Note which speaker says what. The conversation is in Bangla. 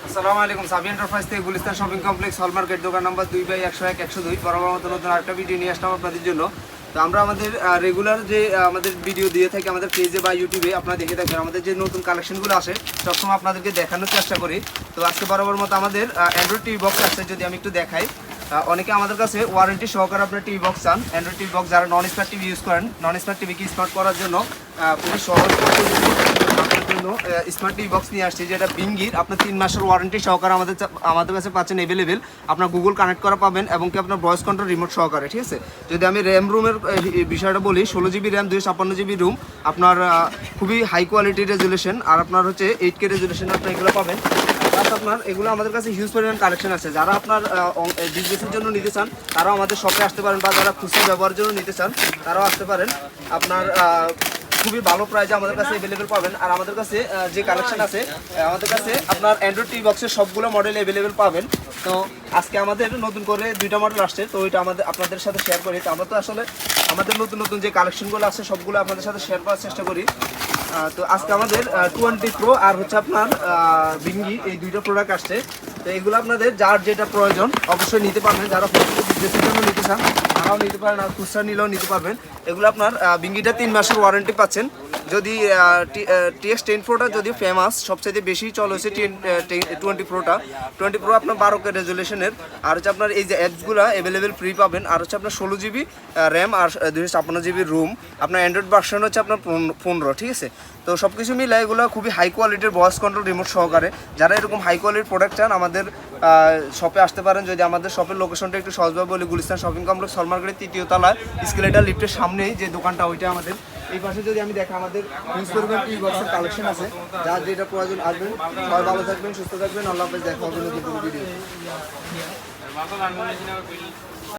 Speaker 1: আসসালামু আলাইকুম। সাবি এন্টারপ্রাইজ থেকে গুলিস্তান শপিং কমপ্লেক্স হল মার্কেট দোকান নম্বর 2/101-102 বরাবর মতো নতুন আরেকটা ভিডিও নিয়ে আসলাম আপনাদের জন্য। তো আমরা আমাদের রেগুলার যে আমাদের ভিডিও দিয়ে থাকি আমাদের পেজে বা ইউটিউবে, আপনারা দেখে থাকবেন আমাদের যে নতুন কালেকশনগুলো আসে সবসময় আপনাদেরকে দেখানোর চেষ্টা করি। তো আজকে বরাবর মতো আমাদের অ্যান্ড্রয়েড টিভি বক্স আসছে, যদি আমি একটু দেখাই। অনেকে আমাদের কাছে ওয়ারেন্টি সহকারে আপনার টিভি বক্স চান। অ্যান্ড্রয়েড টিভি বক্স যারা নন স্মার্ট টিভি ইউজ করেন, নন স্মার্ট টিভিকে স্মার্ট করার জন্য খুবই সহজ আপনার জন্য স্মার্ট টিভি বক্স নিয়ে আসছি, যেটা বিঙ্গির আপনার 3 মাসের ওয়ারেন্টি সহকারে আমাদের কাছে পাচ্ছেন অ্যাভেলেবেল। আপনার গুগল কানেক্ট করা পাবেন এবং কি আপনার ভয়েস কন্ট্রোল রিমোট সহকারে, ঠিক আছে। যদি আমি র্যাম রুমের বিষয়টা বলি, 16 জিবি র্যাম 256 জিবি রুম, আপনার খুবই হাই কোয়ালিটি রেজুলেশন, আর আপনার হচ্ছে 8K রেজুলেশন আপনার এগুলো পাবেন। প্লাস আপনার এগুলো আমাদের কাছে হিউজ পরিমাণ কালেকশন আছে। যারা আপনার বিজনেসের জন্য নিতে চান তারাও আমাদের শপে আসতে পারেন, বা যারা খুচরা ব্যবহারের জন্য নিতে চান তারাও আসতে পারেন। আপনার খুবই ভালো প্রাইজে আমাদের কাছে অ্যাভেলেবেল পাবেন। আর আমাদের কাছে যে কালেকশন আছে, আমাদের কাছে আপনার অ্যান্ড্রয়েড টিভি বক্সের সবগুলো মডেল অ্যাভেলেবেল পাবেন। তো আজকে আমাদের নতুন করে 2টা মডেল আসছে, তো ওইটা আপনাদের সাথে শেয়ার করি। তো আমরা তো আসলে আমাদের নতুন নতুন যে কালেকশনগুলো আছে সবগুলো আপনাদের সাথে শেয়ার করার চেষ্টা করি। তো আজকে আমাদের 20 প্রো আর হচ্ছে আপনার বিঙ্গি, এই 2টা প্রোডাক্ট আসছে। তো এগুলো আপনাদের যার যেটা প্রয়োজন অবশ্যই নিতে পারবেন। যারা বিজনেসের জন্য নিতে চান তারাও নিতে পারেন, আর খুচরা নিলেও নিতে পারবেন। এগুলো আপনার বিঙ্গিটা 3 মাসের ওয়ারেন্টি পাচ্ছেন। যদি TX10 প্রোটা যদি ফেমাস, সবচেয়ে বেশি চল হচ্ছে 20 প্রোটা। 20 প্রো আপনার 12K রেজুলেশনের, আর হচ্ছে আপনার এই যে অ্যাপসগুলো অ্যাভেলেবেল ফ্রি পাবেন। আর হচ্ছে আপনার 16 জিবি র্যাম আর 256 জিবি রুম। আপনার অ্যান্ড্রয়েড ভার্সন হচ্ছে আপনার 15, ঠিক আছে। তো সব কিছু মিলে এগুলো খুবই হাই কোয়ালিটির ভয়েস কন্ট্রোল রিমোট সহকারে। যারা এরকম হাই কোয়ালিটির প্রোডাক্ট চান আমাদের শপে আসতে পারেন। যদি আমাদের শপের লোকেশনটা একটু সহজভাবে বলি, গুলিস্তান শপিং কমপ্লেক্স হল মার্কেটের 3য় তলায় স্কেলেটার লিফটের সামনেই যে দোকানটা, ওইটা আমাদের। এই পাশে যদি আমি দেখা আমাদের হিউজ পরিমাণ টিভি বক্সের কালেকশন আছে, যার যেটা প্রয়োজন আসবেন। সবাই ভালো থাকবেন, সুস্থ থাকবেন। আল্লাহ হাফেজ, দেখা হবে নতুন ভিডিও।